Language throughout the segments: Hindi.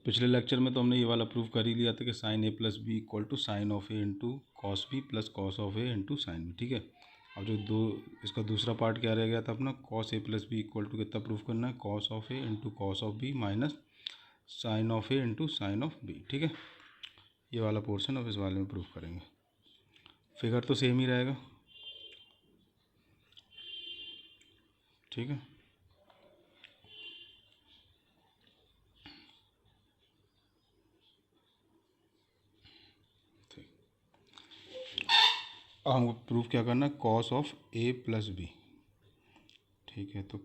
पिछले लेक्चर में तो हमने ये वाला प्रूफ कर ही लिया था कि sine A plus B equal to sine of A into cos B plus cos of A into sine B. ठीक है, अब जो इसका दूसरा पार्ट क्या रह गया था अपना, cos A plus B equal to कितना प्रूफ करना है, cos of A into cos of B minus sine of A into sine of B. ठीक है, ये वाला पोर्शन अब इस वाले में प्रूफ करेंगे। फिगर तो सेम ही रहेगा। ठीक है, अब हमको प्रूफ क्या करना है, cos of A plus B. ठीक है, तो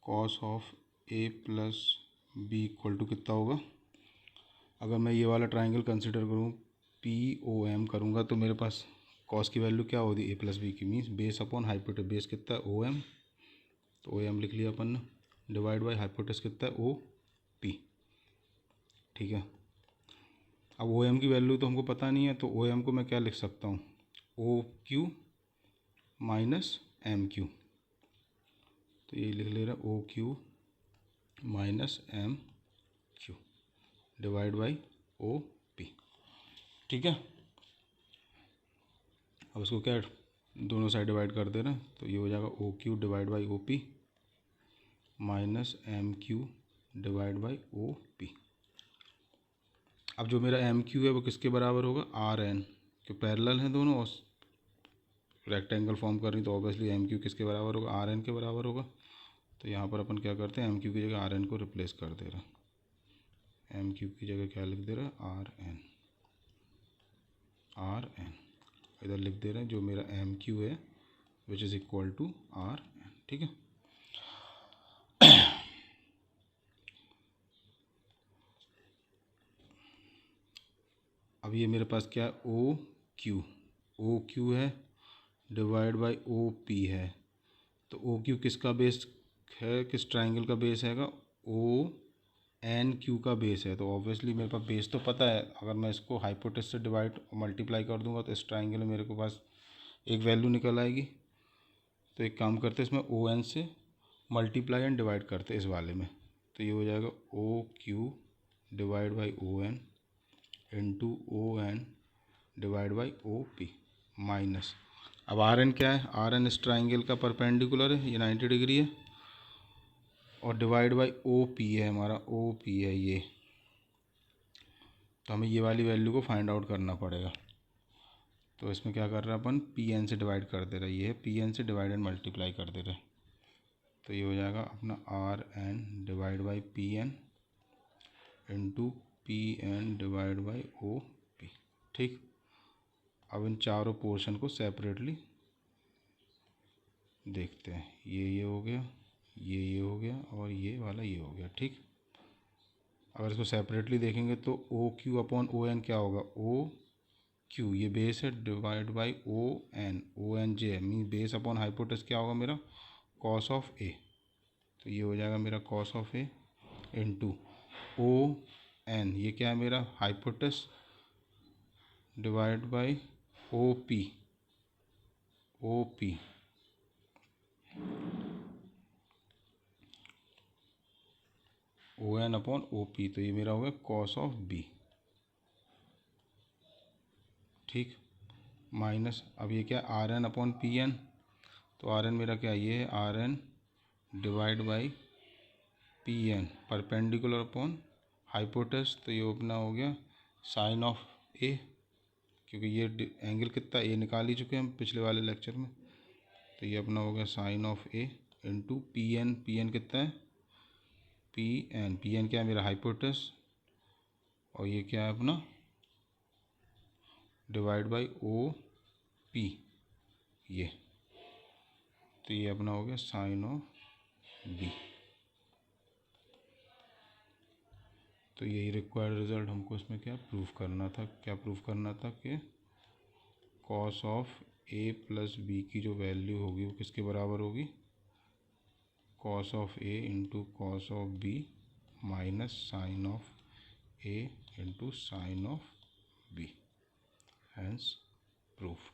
cos of A plus B equal to कितना होगा, अगर मैं ये वाला ट्राइंगल कंसिडर करूँ पी ओ एम करूँगा तो मेरे पास कॉस की वैल्यू क्या होगी, ए प्लस बी की, means base upon hypotenuse. Base कितना है ओ एम, तो ओ एम लिख लिया अपन ने, डिवाइड बाई हाइपोटेनस कितना है ओ पी। ठीक है, अब ओ एम की वैल्यू तो हमको पता नहीं है, तो ओ एम को मैं क्या लिख सकता हूँ, O Q minus M Q. तो ये लिख ले रहा है O Q minus M Q divide by O P. ठीक है, अब इसको क्या दोनों साइड डिवाइड कर दे रहे हैं, तो ये हो जाएगा O Q divide by O P minus M Q divide by O P. अब जो मेरा एम क्यू है वो किसके बराबर होगा, आर एन, जो पैरेलल हैं दोनों और रेक्टेंगल फॉर्म कर रही, तो ऑब्वियसली एम क्यू किसके बराबर होगा, आर एन के बराबर होगा। तो यहाँ पर अपन क्या करते हैं, एम क्यू की जगह आर एन को रिप्लेस कर दे रहा है। एम क्यू की जगह क्या लिख दे रहा है, आर एन। आर एन इधर लिख दे रहे हैं, जो मेरा एम क्यू है which is equal to R N. ठीक है, अब ये मेरे पास क्या है, ओ क्यू है डिवाइड बाई ओ पी है। तो ओ क्यू किसका बेस है, किस ट्राइंगल का बेस हैगा, ओ एन क्यू का बेस है। तो ऑब्वियसली मेरे पास बेस तो पता है, अगर मैं इसको हाइपोटेनस से डिवाइड मल्टीप्लाई कर दूंगा तो इस ट्राइंगल में मेरे को पास एक वैल्यू निकल आएगी। तो एक काम करते हैं, इसमें ओ एन से मल्टीप्लाई एंड डिवाइड करते हैं इस वाले में। तो ये हो जाएगा O Q divide by O N into O N divide by O P minus, अब आर एन क्या है, आर एन इस ट्राइंगल का परपेंडिकुलर है, ये 90 डिग्री है, और डिवाइड बाई ओ पी है हमारा, ओ पी है ये। तो हमें ये वाली वैल्यू को फाइंड आउट करना पड़ेगा। तो इसमें क्या कर रहे हैं अपन, पी एन से डिवाइड कर दे रहे हैं, ये है पी एन से डिवाइड एंड मल्टीप्लाई कर दे रहे हैं। तो ये हो जाएगा अपना R N divide by P N into P N divide by O P. ठीक, अब इन चारों पोर्शन को सेपरेटली देखते हैं, ये हो गया, ये हो गया, और ये वाला ये हो गया। ठीक, अगर इसको सेपरेटली देखेंगे तो O Q upon O N क्या होगा, ओ क्यू ये बेस है डिवाइड बाई ओ एन जे है, मीन बेस अपॉन हाइपोटेनस क्या होगा मेरा, कॉस ऑफ ए। तो ये हो जाएगा मेरा cos of A into O N, ये क्या है मेरा hypotenuse divide by O P O N upon O P, तो ये मेरा हो गया कॉस ऑफ बी। ठीक, माइनस, अब ये क्या R N upon P N, तो आर एन मेरा क्या ये है, R N divide by P N perpendicular upon hypotenuse, तो ये अपना हो गया साइन ऑफ ए, क्योंकि ये एंगल कितना ए निकाल ही चुके हैं हम पिछले वाले लेक्चर में। तो ये अपना हो गया sine of A into P N कितना है, पी एन क्या है मेरा हाइपोटेनस, और ये क्या है अपना डिवाइड बाई ओ पी ये। तो ये अपना हो गया साइन ऑफ बी। तो यही रिक्वायर्ड रिजल्ट हमको इसमें क्या प्रूफ करना था, कि cos of A plus B की जो वैल्यू होगी वो किसके बराबर होगी, cos of A into cos of B minus sine of A into sine of B. Hence proof.